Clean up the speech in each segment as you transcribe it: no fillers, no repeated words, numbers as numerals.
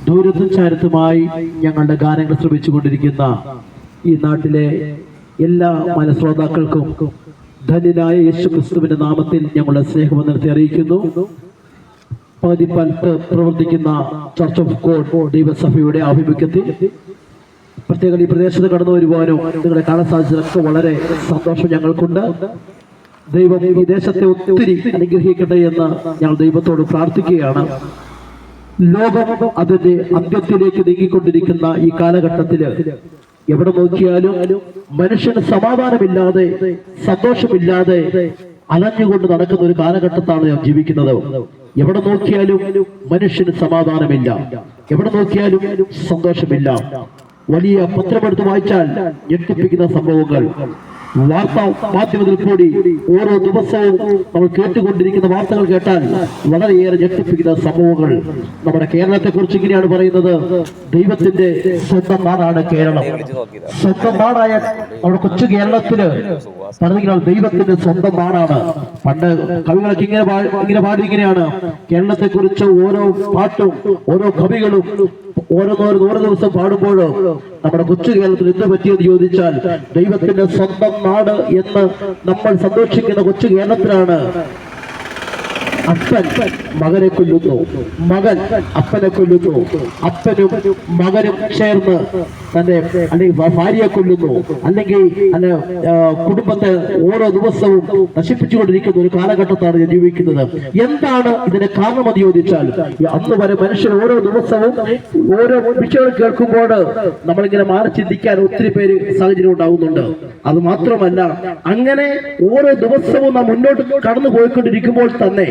ദൂരത്തും ചാരത്തുമായി ഞങ്ങളുടെ ഗാനങ്ങൾ ശ്രമിച്ചുകൊണ്ടിരിക്കുന്ന ഈ നാട്ടിലെ എല്ലാ മനശ്രോതാക്കൾക്കും ധന്യനായ യേശു ക്രിസ്തുവിന്റെ നാമത്തിൽ ഞങ്ങളുടെ സ്നേഹവന്ദനത്തെ അറിയിക്കുന്നു. പതിപ്പൽത്ത് പ്രവർത്തിക്കുന്ന ചർച്ച് ഓഫ് ഗോഡ് ദൈവസഭയുടെ ആഭിമുഖ്യത്തിൽ പ്രത്യേകം ഈ പ്രദേശത്ത് കടന്നു വരുവാനും നിങ്ങളെ കാണാൻ സാധിച്ചതൊക്കെ വളരെ സന്തോഷം ഞങ്ങൾക്കുണ്ട്. ദൈവം ഈ ദേശത്തെ ഒത്തിരി അനുഗ്രഹിക്കട്ടെ എന്ന് ഞങ്ങൾ ദൈവത്തോട് പ്രാർത്ഥിക്കുകയാണ്. ലോകം അതിന്റെ അന്ത്യത്തിലേക്ക് നീങ്ങിക്കൊണ്ടിരിക്കുന്ന ഈ കാലഘട്ടത്തില് എവിടെ നോക്കിയാലും മനുഷ്യന് സമാധാനമില്ലാതെ സന്തോഷമില്ലാതെ അലഞ്ഞുകൊണ്ട് നടക്കുന്ന ഒരു കാലഘട്ടത്താണ് നാം ജീവിക്കുന്നത്. എവിടെ നോക്കിയാലും മനുഷ്യന് സമാധാനമില്ല, എവിടെ നോക്കിയാലും സന്തോഷമില്ല. വലിയ പത്രമെടുത്ത് വായിച്ചാൽ ഞെട്ടിപ്പിക്കുന്ന സംഭവങ്ങൾ വാർത്താ മാധ്യമത്തിൽ കൂടി ഓരോ ദിവസവും നമ്മൾ കേട്ടുകൊണ്ടിരിക്കുന്ന വാർത്തകൾ കേട്ടാൽ വളരെയേറെ ഞെട്ടിപ്പിക്കുന്ന സംഭവങ്ങൾ. നമ്മുടെ കേരളത്തെ കുറിച്ച് ഇങ്ങനെയാണ് പറയുന്നത്: ദൈവത്തിന്റെ സ്വന്തം നാടാണ് കേരളം. സ്വന്തം നാടായ നമ്മുടെ കൊച്ചു കേരളത്തില് പറഞ്ഞാൽ ദൈവത്തിന്റെ സ്വന്തം നാടാണ്. പണ്ട് കവികളൊക്കെ ഇങ്ങനെ പാടി ഇങ്ങനെയാണ്: കേരളത്തെ കുറിച്ച് ഓരോ പാട്ടും ഓരോ കവികളും ഓരോ ദിവസം പാടുമ്പോഴോ നമ്മുടെ കൊച്ചു കേരളത്തിൽ എന്ത് പറ്റിയെന്ന് ചോദിച്ചാൽ ദൈവത്തിന്റെ സ്വന്തം നാട് എന്ന് നമ്മൾ സന്തോഷിക്കുന്ന കൊച്ചു കേരളത്തിലാണ് അപ്പൻ മകനെ കൊല്ലുന്നു, മകൻ അപ്പനെ കൊല്ലുന്നു, അപ്പനും മകനും ചേർന്ന് തന്റെ അല്ലെങ്കിൽ ഭാര്യയെ കൊല്ലുന്നു, അല്ലെങ്കിൽ കുടുംബത്തെ ഓരോ ദിവസവും നശിപ്പിച്ചുകൊണ്ടിരിക്കുന്ന ഒരു കാലഘട്ടത്താണ് ഞാൻ ജീവിക്കുന്നത്. എന്താണ് ഇതിന് കാരണമെന്ന് ചോദിച്ചാൽ അന്ന് വരെ മനുഷ്യർ ഓരോ ദിവസവും ഓരോ വിഷയങ്ങൾ കേൾക്കുമ്പോൾ നമ്മളിങ്ങനെ മാറി ചിന്തിക്കാൻ ഒത്തിരി പേര് സാഹചര്യം ഉണ്ടാകുന്നുണ്ട്. അത് മാത്രമല്ല, അങ്ങനെ ഓരോ ദിവസവും നാം മുന്നോട്ട് കടന്നു പോയിക്കൊണ്ടിരിക്കുമ്പോൾ തന്നെ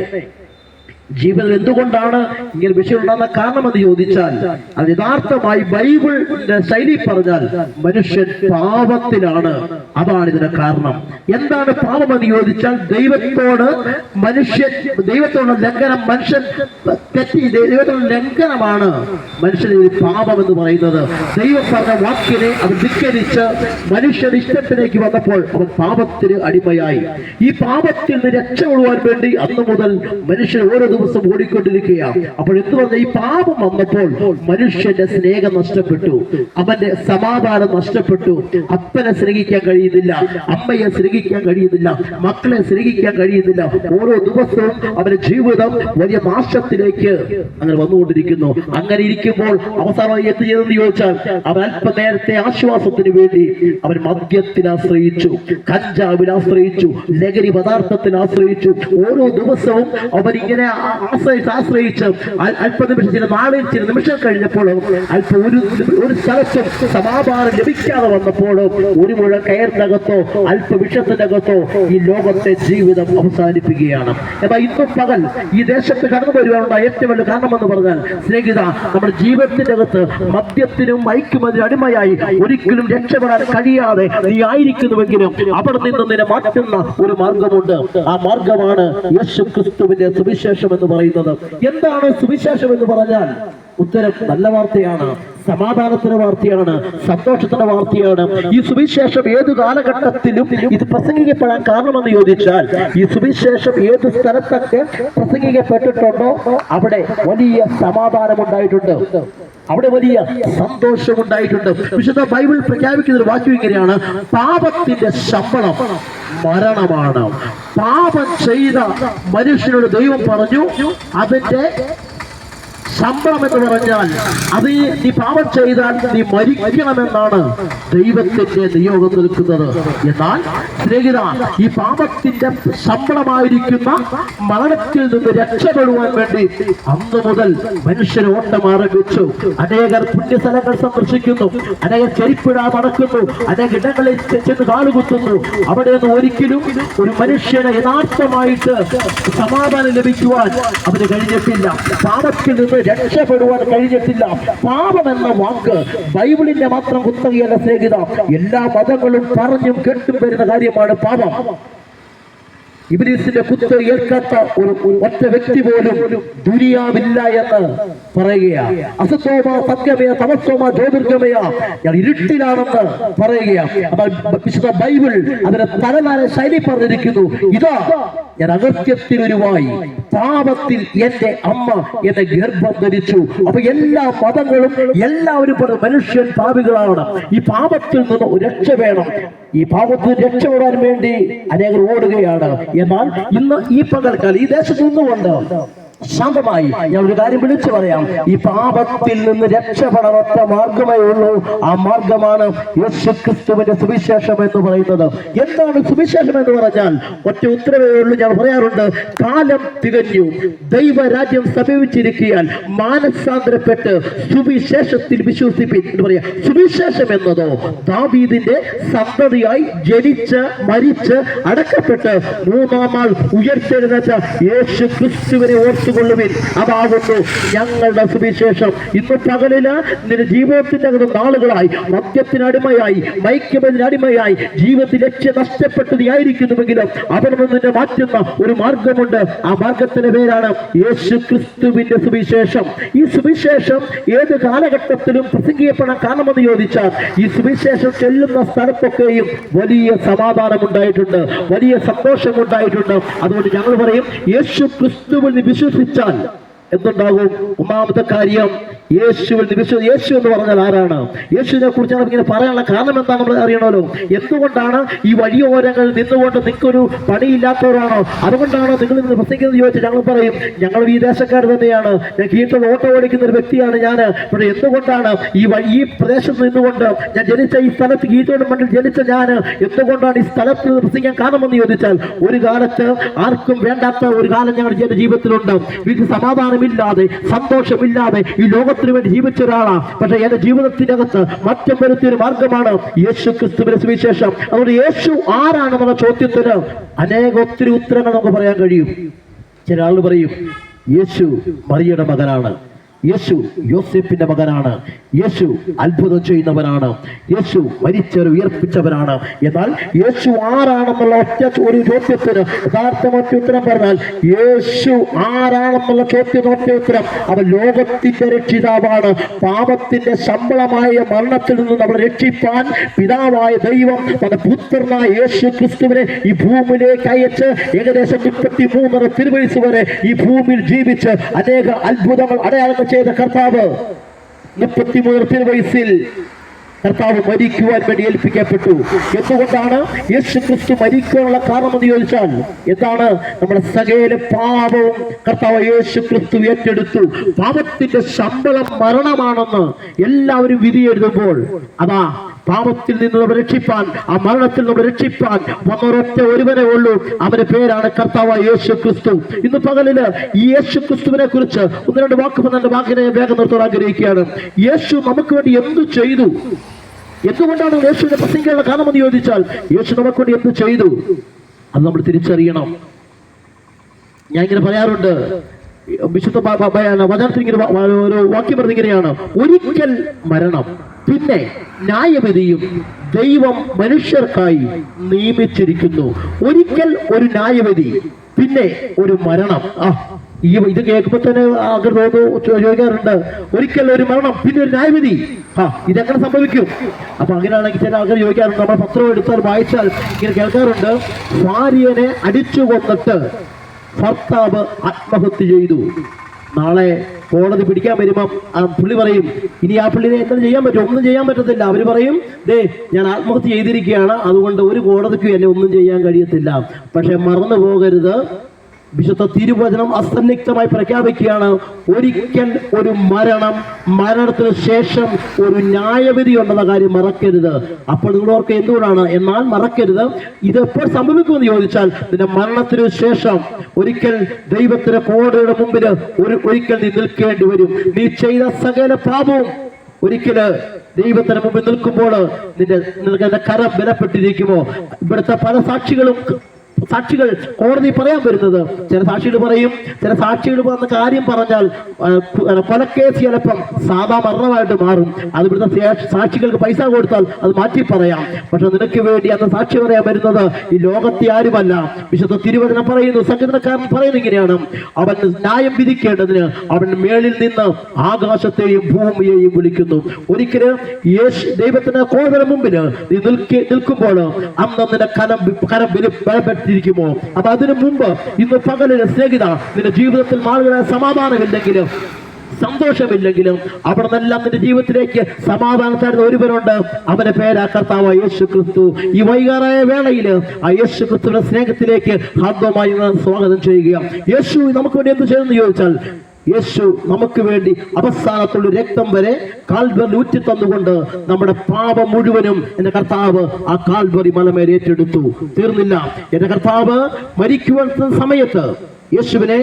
ജീവിതത്തിൽ എന്തുകൊണ്ടാണ് ഇങ്ങനെ വിഷയം ഉണ്ടാകുന്ന കാരണമെന്ന് ചോദിച്ചാൽ അത് യഥാർത്ഥമായി ബൈബിളിന്റെ ശൈലി പറഞ്ഞാൽ മനുഷ്യൻ പാപത്തിലാണ്. അതാണ് ഇതിന്റെ കാരണം. എന്താണ് പാപമെന്ന് ചോദിച്ചാൽ ദൈവത്തോടുള്ള ലംഘനം. മനുഷ്യൻ തെറ്റി ദൈവത്തോടുള്ള ലംഘനമാണ് മനുഷ്യന് പാപം എന്ന് പറയുന്നത്. ദൈവം പറഞ്ഞ വാക്കിനെ അത് ധിക്കരിച്ച് മനുഷ്യന്റെ ഇഷ്ടത്തിലേക്ക് വന്നപ്പോൾ അവൻ പാപത്തിന് അടിമയായി. ഈ പാപത്തിൽ നിന്ന് രക്ഷപ്പെടുവാൻ വേണ്ടി അന്ന് മുതൽ മനുഷ്യൻ ഓരോ ദിവസം ഓടിക്കൊണ്ടിരിക്കുകയാണ്. അപ്പോൾ എന്ത് പറഞ്ഞ ഈ പാപം വന്നപ്പോൾ മനുഷ്യന്റെ സ്നേഹം നഷ്ടപ്പെട്ടു, അവന്റെ സമാധാനം നഷ്ടപ്പെട്ടു. അപ്പനെ സ്നേഹിക്കാൻ കഴിയുന്നില്ല, അമ്മയെ സ്നേഹിക്കാൻ കഴിയുന്നില്ല, മക്കളെ സ്നേഹിക്കാൻ കഴിയുന്നില്ല. ഓരോ ദിവസവും അവന്റെ ജീവിതം വലിയ നാശത്തിലേക്ക് അങ്ങനെ വന്നുകൊണ്ടിരിക്കുന്നു. അങ്ങനെ ഇരിക്കുമ്പോൾ അവസാനമായി എന്ത് ചെയ്തെന്ന് ചോദിച്ചാൽ അവൻ അല്പനേരത്തെ ആശ്വാസത്തിന് വേണ്ടി അവൻ മദ്യത്തിന് ആശ്രയിച്ചു, കഞ്ചാവിന് ആശ്രയിച്ചു, ലഹരി പദാർത്ഥത്തിന് ആശ്രയിച്ചു. ഓരോ ദിവസവും അവൻ ഇങ്ങനെ ആശ്രയിച്ച് അല്പനിമിഷം ചില നാളിൽ ചില നിമിഷം കഴിഞ്ഞപ്പോൾ അല്പം ഒരു സ്ഥലത്തും സമാധാനം ലഭിക്കാതെ വന്നപ്പോൾ ഒരു മുഴ കയറിനകത്തോ അല്പ വിഷത്തിനകത്തോ ഈ ലോകത്തെ ജീവിതം അവസാനിപ്പിക്കുകയാണ്. എന്നാൽ ഇന്നും പകൽ ഈ ദേശത്ത് കടന്നു വരുവാനുള്ള ഏറ്റവും വലിയ കാരണമെന്ന് പറഞ്ഞാൽ സ്നേഹിത, നമ്മുടെ ജീവിതത്തിന്റെ അകത്ത് മദ്യത്തിനും മയക്കുമതിനും അടിമയായി ഒരിക്കലും രക്ഷപ്പെടാൻ കഴിയാതെ നീ ആയിരിക്കുന്നുവെങ്കിലും അവിടെ നിന്ന് നിന്നെ മാറ്റുന്ന ഒരു മാർഗമുണ്ട്. ആ മാർഗമാണ് യേശു ക്രിസ്തുവിന്റെ സുവിശേഷം എന്ന് പറയുന്നത്. എന്താണ് സുവിശേഷം എന്ന് പറഞ്ഞാൽ? ഉത്തരം നല്ല വാർത്തയാണ്, സമാധാനത്തിന്റെ വാർത്തയാണ്, സന്തോഷത്തിന്റെ വാർത്തയാണ്. ഈ സുവിശേഷം ഏത് കാലഘട്ടത്തിലും ഇത് പ്രസംഗിക്കപ്പെടാൻ കാരണമെന്ന് ചോദിച്ചാൽ ഈ സുവിശേഷം ഏത് സ്ഥലത്തൊക്കെ പ്രസംഗിക്കപ്പെട്ടിട്ടുണ്ടോ അവിടെ വലിയ സമാധാനമുണ്ടായിട്ടുണ്ട്, അവിടെ വലിയ സന്തോഷമുണ്ടായിട്ടുണ്ട്. വിശുദ്ധ ബൈബിൾ പ്രഖ്യാപിക്കുന്ന ഒരു വാക്യം ഇങ്ങനെയാണ്: പാപത്തിന്റെ ശമ്പളം മരണമാണ്. പാപം ചെയ്ത മനുഷ്യനോട് ദൈവം പറഞ്ഞു അതിന്റെ ശമ്പളം എന്ന് പറഞ്ഞാൽ അത് നീ പാപം ചെയ്താൽ നീ മരിക്കണമെന്നാണ് ദൈവത്തിന്റെ നിയോഗം നിൽക്കുന്നത്. എന്നാൽ സ്നേഹിത, ഈ പാപത്തിന്റെ ശമ്പളമായിരിക്കുന്ന മരണത്തിൽ നിന്ന് രക്ഷപ്പെടുവാൻ വേണ്ടി അന്ന് മുതൽ മനുഷ്യർ ഓട്ടം ആരംഭിച്ചു. അനേകർ പുണ്യസ്ഥലങ്ങൾ സന്ദർശിക്കുന്നു, അനേകർ ചെരിപ്പിടാൻ നടക്കുന്നു, അനേക ഇടങ്ങളിൽ ചെന്ന് കാലുകുത്തുന്നു. അവിടെ നിന്ന് ഒരിക്കലും ഒരു മനുഷ്യന് യഥാർത്ഥമായിട്ട് സമാധാനം ലഭിക്കുവാൻ അവന് കഴിഞ്ഞിട്ടില്ല, പാപത്തിൽ നിന്ന് രക്ഷപ്പെടുവാൻ കഴിഞ്ഞിട്ടില്ല. പാപം എന്ന വാക്ക് ബൈബിളിന്റെ മാത്രം കുത്തകയല്ല സ്നേഹിത, എല്ലാ മതങ്ങളും പറഞ്ഞും കേട്ടും വരുന്ന കാര്യമാണ് പാപം. ഇബ്ലീസിന്റെ കുത്ത് ഏൽക്കാത്ത ഒരു ഒറ്റ വ്യക്തി പോലും ദുനിയാവില്ല എന്ന് പറയുകയാണ്. അസത്തോമ സത്യമയ തമസ്സോമ ജ്യോതിർഗമയ, ഞാൻ ഇരുട്ടിലാണെന്ന് പറയുകയാണ്. അപ്പോൾ വിശുദ്ധ ബൈബിൾ അതിന്റെ തലനാര ശൈലി പറഞ്ഞിരിക്കുന്നു, ഇതാ ഞാൻ അകൃത്യത്തിനൊരുവായി, പാപത്തിൽ എന്റെ അമ്മ എന്നെ ഗർഭം ധരിച്ചു. അപ്പൊ എല്ലാ മതങ്ങളും എല്ലാവരും പറഞ്ഞ മനുഷ്യൻ പാപികളാണ്, ഈ പാപത്തിൽ നിന്ന് രക്ഷ വേണം. ഈ പാപത്തിൽ രക്ഷപ്പെടാൻ വേണ്ടി അനേകർ ഓടുകയാണ്. എന്നാൽ ഇന്ന് ഈ പകൽക്കാലം ഈ ദേശത്ത് നിന്നുകൊണ്ട് ശാന്തമായി ഞാൻ ഒരു കാര്യം വിളിച്ചു പറയാം. ഈ പാപത്തിൽ നിന്ന് രക്ഷപ്പെടാൻ ഒറ്റ മാർഗമേ ഉള്ളൂ. ആ മാർഗമാണ് യേശുക്രിസ്തുവിന്റെ സുവിശേഷം എന്ന് പറയുന്നത്. എന്താണ് സുവിശേഷം എന്ന് പറഞ്ഞാൽ ഒറ്റ ഉത്തരവേ ഉള്ളൂ. ഞാൻ പറയാറുണ്ട്, കാലം തികഞ്ഞു, ദൈവരാജ്യം സമീപിച്ചിരിക്കാൻ മാനസാന്തരപ്പെട്ട് സുവിശേഷത്തിൽ വിശ്വസിപ്പിൻ എന്ന് പറയാ. സുവിശേഷം എന്നതോ ദാവീദിന്റെ സന്തതിയായി ജനിച്ച് മരിച്ച് അടക്കപ്പെട്ട് മൂന്നാം നാൾ ഉയർത്തെഴുന്നേറ്റ യേശു ക്രിസ്തുവിനെ ഓർത്തുകൊള്ളുവിൻ, അതാകുന്നു ഞങ്ങളുടെ സുവിശേഷം. ഇന്ന് പകലില് നിന്റെ ജീവിതത്തിന്റെ നാളുകളായി മദ്യത്തിനടിമയായി മയക്കുമരുന്നിനടിമയായി ജീവിതത്തിൽ ലക്ഷ്യം നഷ്ടപ്പെട്ട് നീ ആയിരിക്കുന്നുവെങ്കിലും അവിടെ നിന്ന് നിന്നെ മാറ്റുന്ന ഒരു മാർഗമുണ്ട്. ആ മാർഗത്തിന്റെ പേരാണ് യേശു ക്രിസ്തുവിന്റെ സുവിശേഷം. ഈ സുവിശേഷം ഏത് കാലഘട്ടത്തിലും പ്രസംഗിക്കപ്പെടാൻ കാരണമെന്ന് ചോദിച്ചാൽ ഈ സുവിശേഷം ചെല്ലുന്ന സ്ഥലത്തൊക്കെയും വലിയ സമാധാനം ഉണ്ടായിട്ടുണ്ട്, വലിയ സന്തോഷം ഉണ്ടായിട്ടുണ്ട്. അതുകൊണ്ട് ഞങ്ങൾ പറയും, യേശു ക്രിസ്തുവിൽ വിശ്വസിച്ചാൽ എന്തുണ്ടാകും? ഒന്നാമത്തെ കാര്യം, യേശുവിൽ യേശു എന്ന് പറഞ്ഞാൽ ആരാണ്? യേശുവിനെ കുറിച്ച് ഇങ്ങനെ പറയാനുള്ള കാരണം എന്താ നമ്മൾ അറിയണമല്ലോ. എന്തുകൊണ്ടാണ് ഈ വഴിയോരങ്ങളിൽ നിന്നുകൊണ്ട് നിങ്ങൾക്കൊരു പണിയില്ലാത്തവരാണോ, അതുകൊണ്ടാണോ നിങ്ങൾ ഇന്ന് പ്രസംഗിക്കുന്നത് ചോദിച്ചാൽ ഞങ്ങൾ പറയും, ഞങ്ങൾ ഈ ദേശക്കാർ തന്നെയാണ്, ഞാൻ കീഴ്ത്തൽ ഓട്ടോ ഓടിക്കുന്ന ഒരു വ്യക്തിയാണ് ഞാൻ. പക്ഷേ എന്തുകൊണ്ടാണ് ഈ പ്രദേശത്ത് നിന്നുകൊണ്ട് ഞാൻ ജനിച്ച ഈ സ്ഥലത്ത് കീഴ്ത്തോട് മണ്ണിൽ ജനിച്ച ഞാൻ എന്തുകൊണ്ടാണ് ഈ സ്ഥലത്ത് നിന്ന് പ്രസംഗിക്കാൻ കാരണമെന്ന് ചോദിച്ചാൽ, ഒരു കാലത്ത് ആർക്കും വേണ്ടാത്ത ഒരു കാലം ഞങ്ങളുടെ ജീവിതത്തിലുണ്ട്. വീട്ടിൽ സമാധാനമില്ലാതെ സന്തോഷമില്ലാതെ ഈ ലോകത്തിന് വേണ്ടി ജീവിച്ച ഒരാളാണ്. പക്ഷെ എന്റെ ജീവിതത്തിന്റെ അകത്ത് മാറ്റം വരുത്തിയ ഒരു മാർഗമാണ് യേശു ക്രിസ്തുവിന്റെ സുവിശേഷം. അതുകൊണ്ട് യേശു ആരാണെന്നുള്ള ചോദ്യത്തിന് ഒത്തിരി ഉത്തരങ്ങൾ നമുക്ക് പറയാൻ കഴിയും. ചില ആളുകൾ പറയും, യേശു മറിയയുടെ മകനാണ്, യേശു യോസേപ്പിന്റെ മകനാണ്, യേശു അത്ഭുതം ചെയ്യുന്നവനാണ്, യേശു മരിച്ചവരെ ഉയർപ്പിച്ചവനാണ്. എന്നാൽ യേശു ആരാണെന്നുള്ള ഒറ്റ ഒരു ചോദ്യത്തിന് യഥാർത്ഥമൊറ്റ ഉത്തരം പറഞ്ഞാൽ, യേശു ആരാണെന്നുള്ള ചോദ്യത്തിന് ഒറ്റ ഉത്തരം, അവൻ ലോകത്തിന്റെ രക്ഷിതാവാണ്. പാപത്തിന്റെ ശമ്പളമായ മരണത്തിൽ നിന്ന് നമ്മളെ രക്ഷിപ്പാൻ പിതാവായ ദൈവം തന്റെ പുത്രനായ യേശു ക്രിസ്തുവിനെ ഈ ഭൂമിയിലേക്ക് അയച്ച് ഏകദേശം 33 തിരുവയസ്സ് വരെ ഈ ഭൂമിയിൽ ജീവിച്ച് അനേക അത്ഭുതങ്ങൾ അടയാളങ്ങൾ ചെയ്ത കർത്താവ് 33 തിരുവയസ്സിൽ കർത്താവ് മരിക്കുവാൻ വേണ്ടി ഏൽപ്പിക്കപ്പെട്ടു. എന്തുകൊണ്ടാണ് യേശു ക്രിസ്തു മരിക്കാനുള്ള കാരണമെന്ന് ചോദിച്ചാൽ എന്താണ്? നമ്മുടെ സകല പാപവും കർത്താവ് യേശു ക്രിസ്തു ഏറ്റെടുത്തു. പാപത്തിന്റെ ശമ്പളം മരണമാണെന്ന് എല്ലാവരും വിധി എഴുതുമ്പോൾ അതാ പാപത്തിൽ നിന്ന് നമ്മൾ രക്ഷിപ്പാൻ, ആ മരണത്തിൽ നമ്മൾ രക്ഷിപ്പാൻ ഒന്നൊരൊറ്റ ഒരുവനെ ഉള്ളൂ. അവന്റെ പേരാണ് കർത്താവ് യേശു ക്രിസ്തു. ഇന്ന് പകലില് ഈ യേശു ക്രിസ്തുവിനെ കുറിച്ച് ഒന്ന് രണ്ട് വാക്ക് പറഞ്ഞ വാക്കിനെ വേഗം നിർത്താൻ ആഗ്രഹിക്കുകയാണ്. യേശു നമുക്ക് വേണ്ടി എന്ത് ചെയ്തു? എന്തുകൊണ്ടാണ് യേശുവിനെ പ്രസംഗിക്കാനുള്ള കാരണമെന്ന് ചോദിച്ചാൽ, യേശു നമുക്ക് വേണ്ടി എന്ത് ചെയ്തു അത് നമ്മൾ തിരിച്ചറിയണം. ഞാൻ ഇങ്ങനെ പറയാറുണ്ട്, വിശുദ്ധ വചനത്തിൽ ഇങ്ങനെ ഒരു വാക്യം പറഞ്ഞിങ്ങനെയാണ്, ഒരിക്കൽ മരണം പിന്നെ ന്യായവിധിയും ദൈവം മനുഷ്യർക്കായി നിയമിച്ചിരിക്കുന്നു. ഒരിക്കൽ ഒരു ന്യായവിധി, പിന്നെ ഒരു മരണം. ഇത് കേൾക്കുമ്പോ തന്നെ ചോദിക്കാറുണ്ട്, ഒരിക്കൽ ഒരു മരണം പിന്നെ ഒരു ന്യായവിധി, ഇതെങ്ങനെ സംഭവിക്കും? അപ്പൊ അങ്ങനെയാണെങ്കിൽ ചില ആൾക്കാർ ചോദിക്കാറുണ്ട്, നമ്മൾ പത്രം എടുത്താൽ വായിച്ചാൽ ഇങ്ങനെ കേൾക്കാറുണ്ട്, ഭാര്യനെ അടിച്ചു കൊന്നിട്ട് ഭർത്താവ് ആത്മഹത്യ ചെയ്തു. നാളെ കോടതി പിടിക്കാൻ വരുമ്പം ആ പുള്ളി പറയും, ഇനി ആ പുള്ളിനെ എന്താ ചെയ്യാൻ പറ്റും? ഒന്നും ചെയ്യാൻ പറ്റത്തില്ല. അവര് പറയും, ഞാൻ ആത്മഹത്യ ചെയ്തിരിക്കുകയാണ്, അതുകൊണ്ട് ഒരു കോടതിക്കും എന്നെ ഒന്നും ചെയ്യാൻ കഴിയത്തില്ല. പക്ഷെ മറന്നു പോകരുത്, വിശുദ്ധ തിരുവചനം അസന്നിഗ്ധമായി പ്രഖ്യാപിക്കുകയാണ്, ഒരിക്കൽ ഒരു മരണത്തിന് ശേഷം ഒരു ന്യായവിധി ഉണ്ടെന്ന കാര്യം മറക്കരുത്. അപ്പോൾ നിങ്ങളോർക്ക് എന്തുകൊണ്ടാണ്? എന്നാൽ മറക്കരുത്, ഇത് എപ്പോൾ സംഭവിക്കുമെന്ന് ചോദിച്ചാൽ, നിന്റെ മരണത്തിന് ശേഷം ഒരിക്കൽ ദൈവത്തിന്റെ കോടതിയുടെ മുമ്പിൽ ഒരിക്കൽ നീ നിൽക്കേണ്ടി വരും. നീ ചെയ്ത സകല പാപവും ഒരിക്കല് ദൈവത്തിന് മുമ്പിൽ നിൽക്കുമ്പോൾ നിനക്ക് കരം ബലപ്പെട്ടിരിക്കുമോ? ഇവിടുത്തെ പല സാക്ഷികളും സാക്ഷികൾ കോടതി പറയാൻ വരുന്നത്. ചില സാക്ഷികൾ പറയും, ചില സാക്ഷികൾ പറഞ്ഞ കാര്യം പറഞ്ഞാൽ കൊലക്കേസ് ചിലപ്പം സാധാ മരണമായിട്ട് മാറും. അത് ഇവിടുത്തെ സാക്ഷികൾക്ക് പൈസ കൊടുത്താൽ അത് മാറ്റി പറയാം. പക്ഷെ നിനക്ക് വേണ്ടി അന്ന് സാക്ഷി പറയാൻ വരുന്നത് ഈ ലോകത്തെ ആരുമല്ല. വിശുദ്ധ തിരുവചനം പറയുന്നു, സംഗീതക്കാരൻ പറയുന്നത് ഇങ്ങനെയാണ്: അവൻ ന്യായം വിധിക്കേണ്ടതിന് അവൻ മേളിൽ നിന്ന് ആകാശത്തെയും ഭൂമിയെയും വിളിക്കുന്നു. ഒരിക്കലും ദൈവത്തിന് കോടതിയുടെ മുമ്പിൽ നീ നിൽക്കുമ്പോൾ അന്ന് നിന്റെ കരം ബലപ്പെട്ടിരിക്കുമോ? അപ്പൊ അതിനു മുമ്പ് ഇന്ന് പകലിന് സ്നേഹിത, നിന്റെ ജീവിതത്തിൽ നാളുകളെ സമാധാനമില്ലെങ്കിലും സന്തോഷമില്ലെങ്കിലും അവിടെ നിന്നെല്ലാം നിന്റെ ജീവിതത്തിലേക്ക് സമാധാനം തരുന്ന ഒരുവനുണ്ട്. അവന്റെ പേരാ കർത്താവ് യേശു ക്രിസ്തു. ഈ വൈകാറായ വേളയിൽ ആ യേശു ക്രിസ്തുവിന്റെ സ്നേഹത്തിലേക്ക് ഹാർദവമായി സ്വാഗതം ചെയ്യുക. യേശു നമുക്ക് വേണ്ടി എന്ത് ചെയ്യുമെന്ന് ചോദിച്ചാൽ, യേശു നമുക്ക് വേണ്ടി അവസാനത്തുള്ള രക്തം വരെ കാൽവറി ഊറ്റി തന്നുകൊണ്ട് നമ്മുടെ പാപം മുഴുവനും എന്റെ കർത്താവ് ആ കാൽവറി മലമേൽ ഏറ്റെടുത്തു. തീർന്നില്ല. എന്റെ കർത്താവ് മരിക്കുവാൻ സമയത്ത് യേശുവിനെ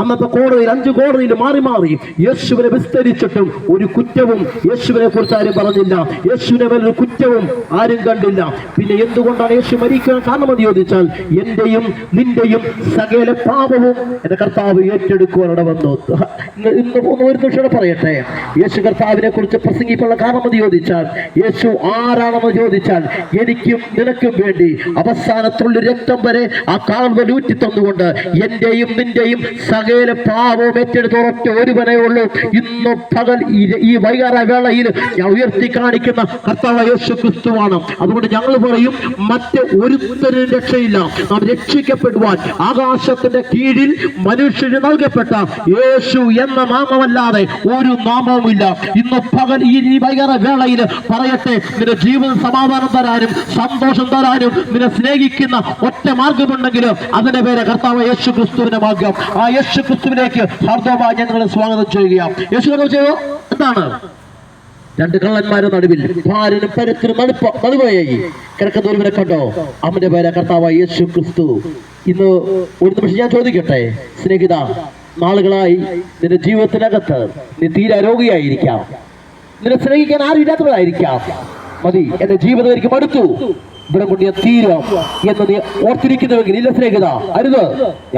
അന്നത്തെ കോടതിയിൽ 5 കോടതിയിൽ മാറി മാറി യേശുവിനെ വിസ്തരിച്ചിട്ടും ഒരു കുറ്റവും യേശുവിനെ കുറിച്ച് ആരും പറഞ്ഞില്ല. യേശുവിനെ മേലൊരു കുറ്റവും ആരും കണ്ടില്ല. പിന്നെ എന്തുകൊണ്ടാണ് യേശു മരിക്കാൻ കാരണമെന്ന് ചോദിച്ചാൽ, എന്റെയും നിന്റെയും സകല പാപവും എന്റെ കർത്താവ് ഏറ്റെടുക്കുവാനിട വന്നു. ഇന്ന് ഒരു നിമിഷം പറയട്ടെ, യേശു കർത്താവിനെ കുറിച്ച് പ്രസംഗിക്കാനുള്ള കാരണമെന്ന് ചോദിച്ചാൽ, യേശു ആരാണെന്ന് ചോദിച്ചാൽ, എനിക്കും നിനക്കും വേണ്ടി അവസാനത്തുള്ള രക്തം വരെ ആ കാൽവരി ഊറ്റി തന്നുകൊണ്ട് എന്റെയും നിന്റെയും സകല പാപവും ഏറ്റെടുത്ത് ഒരൊറ്റ ഒരുവനേ ഉള്ളൂ. ഇന്ന് പകൽ ഈ വൈകാര വേളയിൽ ഞാൻ ഉയർത്തി കാണിക്കുന്ന കർത്താവ് യേശു ക്രിസ്തുവാണ്. അതുകൊണ്ട് ഞങ്ങൾ പറയും, മറ്റ് ഒരുത്തരും രക്ഷയില്ല. നാം രക്ഷിക്കപ്പെടുവാൻ ആകാശത്തിന്റെ കീഴിൽ മനുഷ്യന് നൽകപ്പെട്ട യേശു എന്ന നാമമല്ലാതെ ഒരു നാമവുമില്ല. ഇന്ന് പകൽ ഈ വൈകാര വേളയിൽ പറയട്ടെ, നിന്റെ ജീവിത സമാധാനം തരാനും സന്തോഷം തരാനും നിന്നെ സ്നേഹിക്കുന്ന ഒറ്റ മാർഗമുണ്ടെങ്കിൽ അതിന്റെ പേര് കർത്താവ് യേശു ക്രിസ്തുവിന്റെ മാർഗം. ആ യേശു ക്രിസ്തുവിലേക്ക് ഹാർദവമായി ഞങ്ങൾ സ്വാഗതം ചെയ്യുകയാണ്. യേശു ചെയ്യോ എന്താണ്? 2 കള്ളന്മാരുടെ നടുവിൽ ഭാരനും പരുത്തിനും നടുവായി കിടക്കുന്ന ഒരുവനെ കണ്ടോ? അവന്റെ പേര് കർത്താവ് യേശു ക്രിസ്തു. ഇന്ന് ഒരു നിമിഷം ഞാൻ ചോദിക്കട്ടെ സ്നേഹിത, നാളുകളായി നിന്റെ ജീവിതത്തിനകത്ത് നീ തീരെ രോഗിയായിരിക്കാം, നിന്നെ സ്നേഹിക്കാൻ ആരും ഇല്ലാത്തവരായിരിക്കാം. മതി, എന്റെ ജീവിതം എനിക്ക് മടുത്തു, ഇവിടെ കൊണ്ട് ഞാൻ തീരാം എന്ന് നീ ഓർത്തിരിക്കുന്നുവെങ്കിൽ ഇല്ല സ്നേഹിത, അരുത്,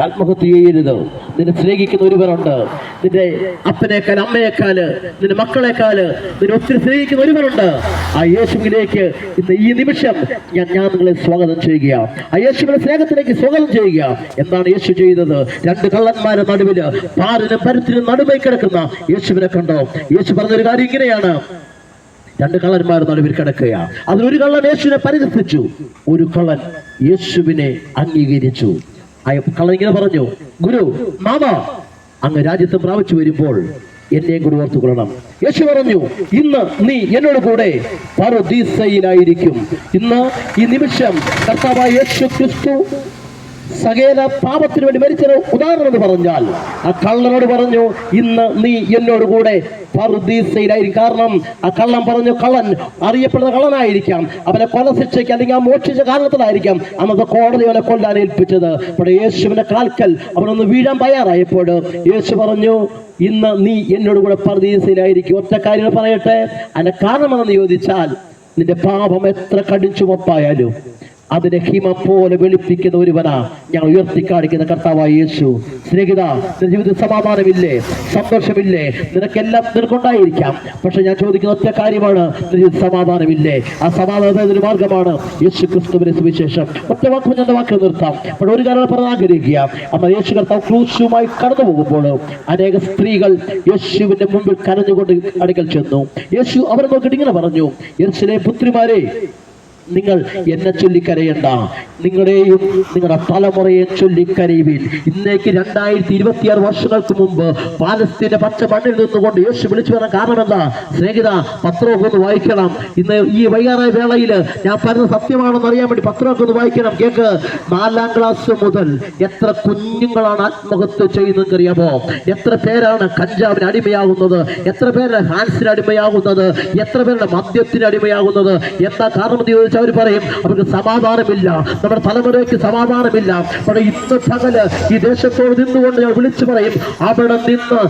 ആത്മഹത്യ ചെയ്യരുത്. നിന്നെ സ്നേഹിക്കുന്ന ഒരുവനുണ്ട്. നിന്റെ അപ്പനേക്കാൾ അമ്മയെക്കാല് നിന്റെ മക്കളെക്കാല് നിന്നെ ഒത്തിരി സ്നേഹിക്കുന്ന ഒരുവനുണ്ട്. ആ യേശുവിലേക്ക് ഇന്ന് ഈ നിമിഷം ഞാൻ നിങ്ങളെ സ്വാഗതം ചെയ്യുക. ആ യേശുവിന്റെ സ്നേഹത്തിലേക്ക് സ്വാഗതം ചെയ്യുക. എന്താണ് യേശു ചെയ്തത്? 2 കള്ളന്മാരുടെ നടുവില് പാലിനും പരുത്തിനും നടുവേ കിടക്കുന്ന യേശുവിനെ കണ്ടോ? യേശു പറഞ്ഞൊരു കാര്യം ഇങ്ങനെയാണ്: 2 കള്ളന്മാർ നടുവിൽ കിടക്കുക. അതിലൊരു കള്ളൻ യേശുവിനെ പരിഹസിച്ചു, ഒരു കള്ളൻ യേശുവിനെ അംഗീകരിച്ചു. ആ കള്ളൻ ഇങ്ങനെ പറഞ്ഞു, ഗുരു, മാമ, അങ്ങ് രാജ്യത്ത് പ്രാപിച്ചു വരുമ്പോൾ എന്നെയും കൂടി ഓർത്തുകൊള്ളണം. യേശു പറഞ്ഞു, ഇന്ന് നീ എന്നോട് കൂടെ പറുദീസയിലായിരിക്കും. ഇന്ന് ഈ നിമിഷം കർത്താവായ യേശു ക്രിസ്തു സകല പാപത്തിന് വേണ്ടി മരിച്ചൊരു ഉദാഹരണം എന്ന് പറഞ്ഞാൽ, ആ കള്ളനോട് പറഞ്ഞു, ഇന്ന് നീ എന്നോട് കൂടെ പറുദീസയിലായിരിക്കും. കാരണം ആ കള്ളൻ പറഞ്ഞു, കള്ളൻ അറിയപ്പെടുന്ന കള്ളനായിരിക്കാം, അവനെ കൊലശിക്ഷയ്ക്ക് അല്ലെങ്കിൽ ആ മോക്ഷിച്ച കാരണത്തിലായിരിക്കാം അന്നത്തെ കോടതി അവനെ കൊല്ലാൻ ഏൽപ്പിച്ചത്. അപ്പോൾ യേശുവിന്റെ കാൽക്കൽ അവനൊന്ന് വീഴാൻ തയ്യാറായപ്പോൾ യേശു പറഞ്ഞു, ഇന്ന് നീ എന്നോട് കൂടെ പറുദീസയിലായിരിക്കും. ഒറ്റ കാര്യങ്ങൾ പറയട്ടെ, അതിന്റെ കാരണമെന്ന് ചോദിച്ചാൽ, നിന്റെ പാപം എത്ര കടിച്ചുമപ്പായാലും അതിനെ ഹിമം പോലെ വെളുപ്പിക്കുന്ന ഒരുവനാ ഞങ്ങൾ ഉയർത്തിക്കാണിക്കുന്ന കർത്താവായ യേശു. സ്നേഹിത, നിന്റെ ജീവിതത്തിൽ സമാധാനമില്ലേ? സന്തോഷമില്ലേ? നിനക്കെല്ലാം നിനക്കുണ്ടായിരിക്കാം. പക്ഷെ ഞാൻ ചോദിക്കുന്ന ഒറ്റ കാര്യമാണ്, നിന്റെ സമാധാനമില്ലേ? ആ സമാധാനത്തിന് മാർഗമാണ് യേശു ക്രിസ്തുവിന്റെ സുവിശേഷം. ഒറ്റ വാക്ക് ഞാൻ വാക്ക് നിർത്താം. അപ്പോൾ ഒരു കാര്യം പറഞ്ഞ് ആഗ്രഹിക്കുക, അന്ന് യേശു കർത്താവ് ക്രൂശുമായി കടന്നു പോകുമ്പോൾ അനേക സ്ത്രീകൾ യേശുവിന്റെ മുമ്പിൽ കരഞ്ഞുകൊണ്ട് അടുക്കൽ ചെന്നു. യേശു അവരെ നോക്കിയിട്ട് ഇങ്ങനെ പറഞ്ഞു, യെരൂശലേം പുത്രിമാരെ, നിങ്ങൾ എന്നെ ചൊല്ലിക്കരയണ്ട, നിങ്ങളുടെയും നിങ്ങളുടെ തലമുറയെ ചൊല്ലിക്കരയുവിൻ. ഇന്നേക്ക് 2026 വർഷങ്ങൾക്ക് മുമ്പ് പാലസ്തീന്റെ പച്ച മണ്ണിൽ നിന്നുകൊണ്ട് യേശു വിളിച്ചു വരാൻ കാരണം എന്താ സ്നേഹിത? പത്രമൊക്കെ ഒന്ന് വായിക്കണം. ഇന്ന് ഈ വൈകാറായ വേളയിൽ ഞാൻ പറഞ്ഞ സത്യമാണെന്ന് അറിയാൻ വേണ്ടി പത്രമൊക്കെ ഒന്ന് വായിക്കണം. കേക്ക്, 4ാം ക്ലാസ് മുതൽ എത്ര കുഞ്ഞുങ്ങളാണ് ആത്മഹത്യ ചെയ്യുന്നതെന്ന് അറിയാമോ? എത്ര പേരാണ് കഞ്ചാവിന് അടിമയാകുന്നത്? എത്ര പേരാണ് ഹാൻസിന് അടിമയാകുന്നത്? എത്ര പേരുടെ മദ്യത്തിന് അടിമയാകുന്നത്? എന്താ കാരണം ചോദിച്ചാൽ ചോദിച്ചാൽ അവർ പറയും അവർക്ക് സമാധാനമില്ല, നമ്മുടെ തലമുറയ്ക്ക് സമാധാനമില്ല. പക്ഷേ ഇന്ന് പകല് ഈ ദേശത്തോട് നിന്നുകൊണ്ട് ഞാൻ വിളിച്ചു പറയും, അവിടെ നിന്ന്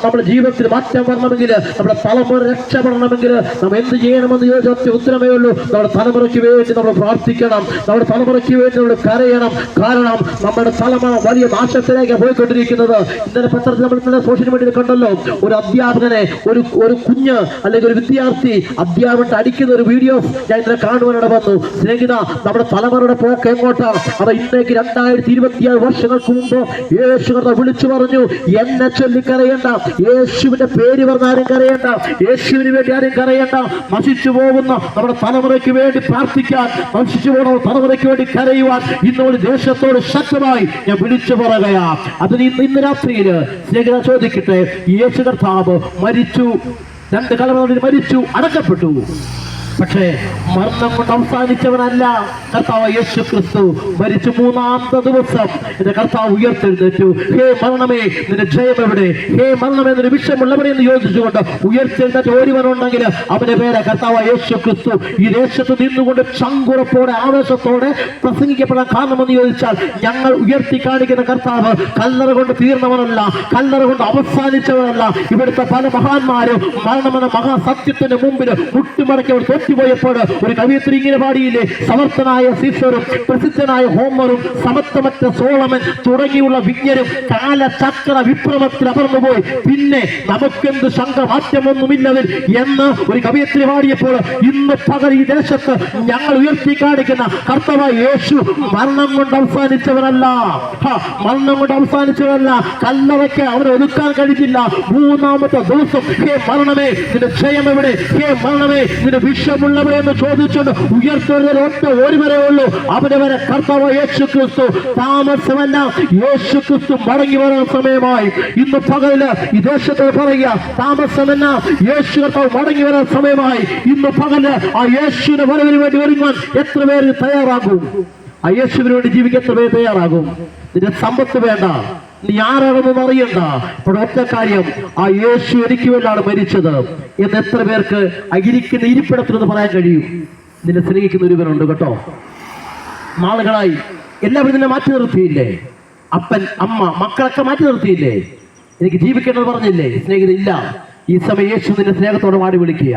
നമ്മുടെ ജീവിതത്തിൽ മാറ്റം വരണമെങ്കിൽ, നമ്മുടെ തലമുറ രക്ഷപ്പെടണമെങ്കിൽ നാം എന്ത് ചെയ്യണമെന്ന് ചോദിച്ച ഉത്തരമേ ഉള്ളൂ. നമ്മുടെ തലമുറയ്ക്ക് വേണ്ടി നമ്മൾ പ്രാർത്ഥിക്കണം, നമ്മുടെ തലമുറയ്ക്ക് വേണ്ടി നമ്മൾ കരയണം. കാരണം നമ്മുടെ തലമുറ വലിയ നാശത്തിലേക്ക് പോയിക്കൊണ്ടിരിക്കുന്നത്. ഇന്നലെ പത്രത്തിൽ നമ്മൾ ഇന്നലെ സോഷ്യൽ മീഡിയയിൽ കണ്ടല്ലോ, ഒരു അധ്യാപകനെ ഒരു കുഞ്ഞ് അല്ലെങ്കിൽ ഒരു വിദ്യാർത്ഥി അധ്യാപകൻ അടിക്കുന്ന ഒരു വീഡിയോ ഞാൻ ഇന്നലെ കാണുവാനിട വന്നു. സ്നേഹിത, നമ്മുടെ തലമുറയുടെ പോക്ക് എങ്ങോട്ടാണ്? അത് ഇന്നേക്ക് 2026 വർഷങ്ങൾക്ക് മുമ്പ് യേശു കർത്താവ് വിളിച്ചു പറഞ്ഞു, എന്നെ ചൊല്ലിക്കറിയണ്ട, യേശുവിന്റെ പേര് പറഞ്ഞാലും കരയണ്ട, യേശുവിന് വേണ്ടി ആരും കരയണ്ട. നശിച്ചു പോകുന്ന നമ്മുടെ തലമുറയ്ക്ക് വേണ്ടി പ്രാർത്ഥിക്കാൻ, നശിച്ചു പോകുന്ന തലമുറയ്ക്ക് വേണ്ടി കരയുവാൻ ഇന്നൊരു ദേശത്തോട് ശക്തമായി ഞാൻ വിളിച്ചു പറയുകയാ. അതിന് ഇന്ന് രാത്രിയില് സ്നേഹിത ചോദിക്കട്ടെ, യേശു കർത്താവ് മരിച്ചു, 2 കാലങ്ങളിൽ മരിച്ചു, അടക്കപ്പെട്ടു. പക്ഷേ മരണം കൊണ്ട് അവസാനിച്ചവനല്ല കർത്താവ് യേശു ക്രിസ്തു. മരിച്ചു 3-ാമത്തെ ദിവസം എന്റെ കർത്താവ് ഉയർത്തെഴുന്നേറ്റു. ഹേ മരണമേ, നിന്റെ ജയം എവിടെ? ഹേ മരണമേ, നിന്റെ വിഷയമുള്ളവരെ എന്ന് യോജിച്ചുകൊണ്ട് ഉയർത്തെഴുന്നേറ്റ ഒരുവനുണ്ടെങ്കിൽ അവന്റെ പേര് കർത്താവ് യേശു ക്രിസ്തു. ഈ ദേശത്ത് നിന്നുകൊണ്ട് ചങ്കുറപ്പോടെ ആവേശത്തോടെ പ്രസംഗിക്കപ്പെടാൻ കാരണമെന്ന് ചോദിച്ചാൽ, ഞങ്ങൾ ഉയർത്തി കാണിക്കുന്ന കർത്താവ് കല്ലറ കൊണ്ട് തീർന്നവനല്ല, കല്ലറ കൊണ്ട് അവസാനിച്ചവനല്ല. ഇവിടുത്തെ പല മഹാന്മാരും മരണമെന്ന മഹാസത്യത്തിന്റെ മുമ്പിൽ മുട്ടുമടക്കിയവർ പോയപ്പോൾ ഒരു കവിയത്രി ഇങ്ങനെ പാടിയില്ലേ, സമർത്ഥനായ സീസറും പ്രസിദ്ധനായ ഹോമറും സമത്വമറ്റ സോളമൻ തുടങ്ങിയുള്ള വിജ്ഞരും കാലചക്ര വിപ്ലവത്തിൽ അമർന്നുപോയി, പിന്നെ നമുക്കെന്ത് ശങ്ക മാറ്റമൊന്നുമില്ലതിൽ എന്ന് ഒരു കവിയത്രി പാടിയപ്പോൾ ഇന്ന് പകൽ ഈ ദേശത്ത് ഞങ്ങൾ ഉയർത്തി കാണിക്കുന്ന കർത്താവായ യേശു മരണം കൊണ്ട് അവസാനിച്ചവരല്ല, മരണം കൊണ്ട് അവസാനിച്ചവരല്ല. കല്ലറയ്ക്ക് അവരെ ഒതുക്കാൻ കഴിഞ്ഞില്ല. 3-ാമത്തെ ദിവസം ഹേ മരണമേ, നിന്റെ ജയം എവിടെ? ഹേ മരണമേ, നിന്റെ വിഷമുള്ളവരെ എന്ന് ചോദിച്ചുകൊണ്ട് ഉയർത്തുന്നതിൽ ഒറ്റ ഒരുവരേ ഉള്ളൂ, അവരെ വരെ കർത്താവ് യേശു ക്രിസ്തു. താമസമല്ല, യേശു ക്രിസ്തു മടങ്ങി വരാൻ സമയമായി. ഇന്ന് പകല് ഈ ദേശത്തോട് പറയുക, താമസമല്ല, യേശു കർത്താവ് മടങ്ങി വരാൻ സമയമായി. ഇന്ന് പകല് ആ യേശുവിന്റെ വരവിന് വേണ്ടി ഒരുങ്ങാൻ എത്ര പേര് തയ്യാറാകും? ആ യേശുവിന് വേണ്ടി ജീവിക്കാൻ എത്ര പേര് തയ്യാറാകും? നിന്റെ സമ്പത്ത് വേണ്ട, നീ ആരാണെന്ന് അറിയണ്ട, ഇപ്പോൾ ഒറ്റ കാര്യം, ആ യേശു എനിക്ക് വേണ്ടിയാണ് മരിച്ചത് എന്ന് എത്ര പേർക്ക് ഇരിക്കുന്ന ഇരിപ്പിടത്തിലെന്ന് പറയാൻ കഴിയും? നിന്നെ സ്നേഹിക്കുന്ന ഒരുവനുണ്ട് കേട്ടോ. നാളുകളായി എല്ലാവരും നിന്നെ മാറ്റി നിർത്തിയില്ലേ? അപ്പൻ, അമ്മ, മക്കളൊക്കെ മാറ്റി നിർത്തിയില്ലേ? എനിക്ക് ജീവിക്കേണ്ടത് പറഞ്ഞില്ലേ? സ്നേഹിത, ഇല്ല. ഈ സമയം യേശു നിന്റെ സ്നേഹത്തോടെ മാടി വിളിക്കുക,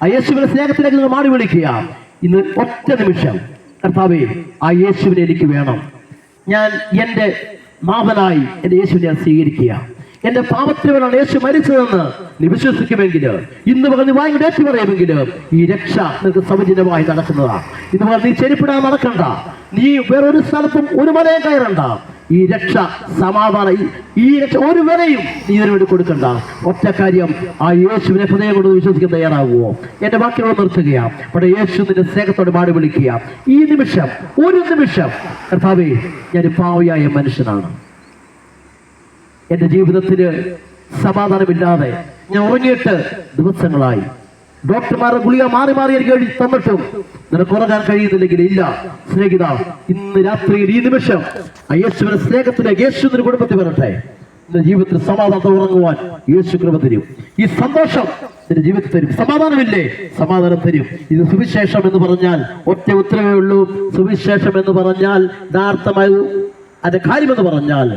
ആ യേശുവിന്റെ സ്നേഹത്തിലേക്ക് നിങ്ങൾ മാടി വിളിക്കുക. ഇന്ന് ഒറ്റ നിമിഷം, കർത്താവേ, ആ യേശുവിനെ എനിക്ക് വേണം, ഞാൻ എൻ്റെ നാഥനായി എൻ്റെ യേശുവിനെ ഞാൻ സ്വീകരിക്കുക, എന്റെ പാപത്തിനാണ് യേശു മരിച്ചതെന്ന് നീ വിശ്വസിക്കുമെങ്കിൽ, ഇന്ന് പറഞ്ഞ് വാങ്ങി ഏറ്റു പറയുമെങ്കിൽ ഈ രക്ഷ നിനക്ക് സൗജന്യമായി നടക്കുന്നതാണ്. ഇന്ന് പറഞ്ഞ് നീ ചെരുപ്പിടാൻ നടക്കണ്ട, നീ വേറൊരു സ്ഥലത്തും ഒരു മലയും കയറണ്ട. ഈ രക്ഷ സമാധാനം, ഈ രക്ഷ ഒരു വരെയും നീ ഇതിനു വേണ്ടി കൊടുക്കണ്ട. ഒറ്റ കാര്യം, ആ യേശുവിനെ ഹൃദയം കൊണ്ട് വിശ്വസിക്കാൻ തയ്യാറാകുമോ? എന്റെ വാക്കുകൾ നിർത്തുകയാണ്. അവിടെ യേശു നിന്റെ സ്നേഹത്തോട് മാടി വിളിക്കുക. ഈ നിമിഷം, ഒരു നിമിഷം, കർത്താവേ, ഞാൻ പാവിയായ മനുഷ്യനാണ്, എന്റെ ജീവിതത്തിന് സമാധാനമില്ലാതെ ഞാൻ ഉറങ്ങിയിട്ട് ദിവസങ്ങളായി, ഡോക്ടർമാരുടെ ഗുളിക മാറി മാറി എനിക്ക് എഴുതി തന്നിട്ടും നിനക്ക് ഉറങ്ങാൻ കഴിയുന്നില്ലെങ്കിൽ, ഇല്ല സ്നേഹിത, ഇന്ന് രാത്രിയിൽ ഈ നിമിഷം യേശുവിന്റെ സ്നേഹത്തിലേക്ക് യേശു നിന്റെ കുടുംബത്തിൽ വരട്ടെ. നിന്റെ ജീവിതത്തിൽ സമാധാനത്തെ ഉറങ്ങുവാൻ യേശു കൃപ തരും. ഈ സന്തോഷം നിന്റെ ജീവിതത്തിൽ തരും. സമാധാനമില്ലേ? സമാധാനം തരും. ഇത് സുവിശേഷം എന്ന് പറഞ്ഞാൽ ഒറ്റ ഉത്തരവേ ഉള്ളൂ. സുവിശേഷം എന്ന് പറഞ്ഞാൽ യഥാർത്ഥമായ അതിന്റെ കാര്യമെന്ന് പറഞ്ഞാൽ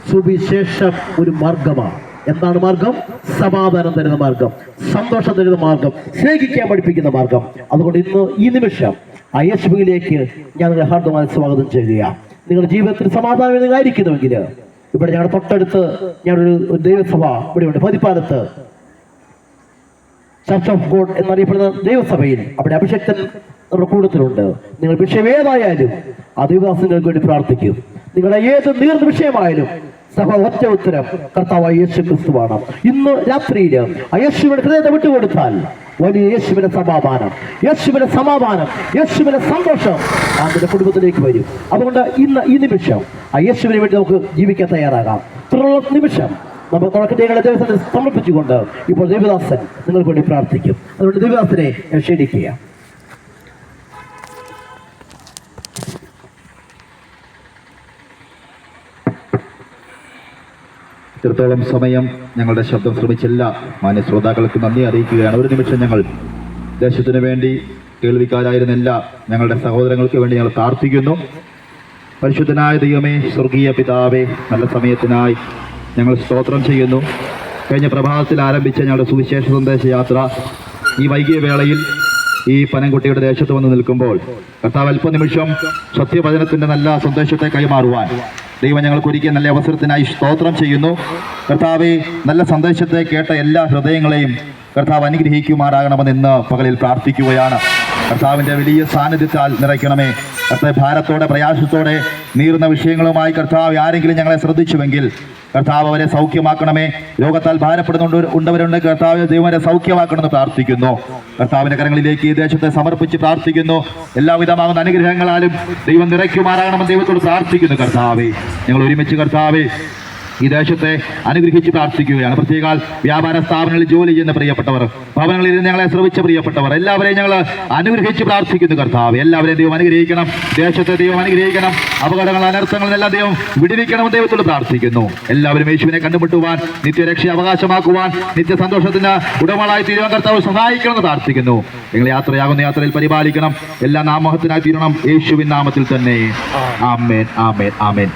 സുവിശേഷം ഒരു മാർഗമാണ്. എന്താണ് മാർഗം? സമാധാനം തരുന്ന മാർഗം, സന്തോഷം തരുന്ന മാർഗം, സ്നേഹിക്കാൻ പഠിപ്പിക്കുന്ന മാർഗം. അതുകൊണ്ട് ഇന്ന് ഈ നിമിഷം ആ യേശുവിലേക്ക് ഞാൻ നിങ്ങളെ ഹാർദമായി സ്വാഗതം ചെയ്യുകയാണ്. നിങ്ങളുടെ ജീവിതത്തിൽ സമാധാനം നിങ്ങളായിരിക്കുന്നുവെങ്കിൽ, ഇവിടെ ഞങ്ങളുടെ തൊട്ടടുത്ത് ഞാനൊരു ദൈവസഭ ഇവിടെയുണ്ട്, പതിപ്പാലത്ത് ചർച്ച് ഓഫ് ഗോഡ് എന്നറിയപ്പെടുന്ന ദൈവസഭയിൽ, അവിടെ അഭിഷേക്തൻ നമ്മുടെ കൂട്ടത്തിലുണ്ട്. നിങ്ങൾ വിഷയം ഏതായാലും ആ ദൈവദാസങ്ങൾക്ക് വേണ്ടി പ്രാർത്ഥിക്കും. നിങ്ങളുടെ ഏത് നീർന്ന വിഷയമായാലും സഭ ഒറ്റ ഉത്തരം, കർത്താവായ യേശു ക്രിസ്തുവാണ്. ഇന്ന് രാത്രിയിൽ യേശുവിന്റെ ഹൃദയത്തെ വിട്ടുകൊടുത്താൽ വലിയ യേശുവിന്റെ സമാധാനം, യേശുവിന്റെ സമാധാനം, യേശുവിന്റെ സന്തോഷം അതിന്റെ കുടുംബത്തിലേക്ക് വരും. അതുകൊണ്ട് ഇന്ന് ഈ നിമിഷം യേശുവിന് വേണ്ടി നമുക്ക് ജീവിക്കാൻ തയ്യാറാകാം. തുടർന്നുള്ള നിമിഷം നമുക്ക് നിങ്ങളെ ദൈവത്തെ സമർപ്പിച്ചുകൊണ്ട് ഇപ്പോൾ ദേവദാസൻ നിങ്ങൾക്ക് വേണ്ടി പ്രാർത്ഥിക്കും. അതുകൊണ്ട് ദേവദാസനെ ക്ഷണിക്കുക. ഇത്രത്തോളം സമയം ഞങ്ങളുടെ ശബ്ദം ശ്രമിച്ച എല്ലാ മാന്യ ശ്രോതാക്കൾക്കും നന്ദി അറിയിക്കുകയാണ്. ഒരു നിമിഷം ഞങ്ങൾ ദേശത്തിന് വേണ്ടി കേൾവിക്കാരായിരുന്ന എല്ലാ ഞങ്ങളുടെ സഹോദരങ്ങൾക്ക് വേണ്ടി ഞങ്ങൾ പ്രാർത്ഥിക്കുന്നു. പരിശുദ്ധനായ ദൈവമേ, സ്വർഗീയ പിതാവേ, നല്ല സമയത്തിനായി ഞങ്ങൾ സ്തോത്രം ചെയ്യുന്നു. കഴിഞ്ഞ പ്രഭാതത്തിൽ ആരംഭിച്ച ഞങ്ങളുടെ സുവിശേഷ സന്ദേശ യാത്ര ഈ വൈകിയ വേളയിൽ ഈ പനംകുട്ടിയുടെ ദേശത്ത് വന്ന് നിൽക്കുമ്പോൾ കർത്താവ് അല്പനിമിഷം സത്യവചനത്തിൻ്റെ നല്ല സന്ദേശത്തെ കൈമാറുവാൻ ദൈവം ഞങ്ങൾക്ക് ഒരുക്കിയ നല്ല അവസരത്തിനായി സ്തോത്രം ചെയ്യുന്നു. കർത്താവെ, നല്ല സന്ദേശത്തെ കേട്ട എല്ലാ ഹൃദയങ്ങളെയും കർത്താവ് അനുഗ്രഹിക്കുമാറാകണമെന്ന് ഇന്ന് പകലിൽ പ്രാർത്ഥിക്കുകയാണ്. കർത്താവിൻ്റെ വലിയ സാന്നിധ്യത്താൽ നിറയ്ക്കണമേ. കർത്താവ്, ഭാരത്തോടെ പ്രയാസത്തോടെ നീറുന്ന വിഷയങ്ങളുമായി കർത്താവ് ആരെങ്കിലും ഞങ്ങളെ ശ്രദ്ധിച്ചുവെങ്കിൽ കർത്താവ് അവരെ സൗഖ്യമാക്കണമേ. രോഗത്താൽ ഭാരപ്പെടുന്നുണ്ടവരുണ്ട്, കർത്താവ് ദൈവരെ സൗഖ്യമാക്കണമെന്ന് പ്രാർത്ഥിക്കുന്നു. കർത്താവിൻ്റെ കരങ്ങളിലേക്ക് ഈ ദേശത്തെ സമർപ്പിച്ച് പ്രാർത്ഥിക്കുന്നു. എല്ലാവിധമാകുന്ന അനുഗ്രഹങ്ങളാലും ദൈവം നിറയ്ക്കുമാറാകണമെന്ന് ദൈവത്തോട് പ്രാർത്ഥിക്കുന്നു. കർത്താവേ, ഞങ്ങൾ ഒരുമിച്ച് കർത്താവേ ഈ ദേശത്തെ അനുഗ്രഹിച്ച് പ്രാർത്ഥിക്കുകയാണ്. പ്രത്യേക വ്യാപാര സ്ഥാപനങ്ങളിൽ ജോലി ചെയ്യുന്ന പ്രിയപ്പെട്ടവർ, ഭവനങ്ങളിൽ ഇരുന്ന് ഞങ്ങളെ ശ്രമിച്ച പ്രിയപ്പെട്ടവർ, എല്ലാവരെയും ഞങ്ങൾ അനുഗ്രഹിച്ച് പ്രാർത്ഥിക്കുന്നു. കർത്താവ്, എല്ലാവരെയും ദൈവം അനുഗ്രഹിക്കണം. ദേശത്തെ ദൈവം അനുഗ്രഹിക്കണം. അപകടങ്ങൾ, അനർത്ഥങ്ങളെല്ലാം ദൈവം വിടുവിക്കണമെന്ന് ദൈവത്തോട് പ്രാർത്ഥിക്കുന്നു. എല്ലാവരും യേശുവിനെ കണ്ടുമുട്ടുവാൻ, നിത്യരക്ഷ അവകാശമാക്കുവാൻ, നിത്യസന്തോഷത്തിന് ഉടമകളായി തീരുവാൻ കർത്താവ് സഹായിക്കണമെന്ന് പ്രാർത്ഥിക്കുന്നു. നിങ്ങൾ യാത്രയാകുന്ന യാത്രയിൽ പരിപാലിക്കണം. എല്ലാ നാമഹത്തിനായി തീരണം. യേശുവിൻ നാമത്തിൽ തന്നെ. ആമേൻ, ആമേൻ, ആമേൻ.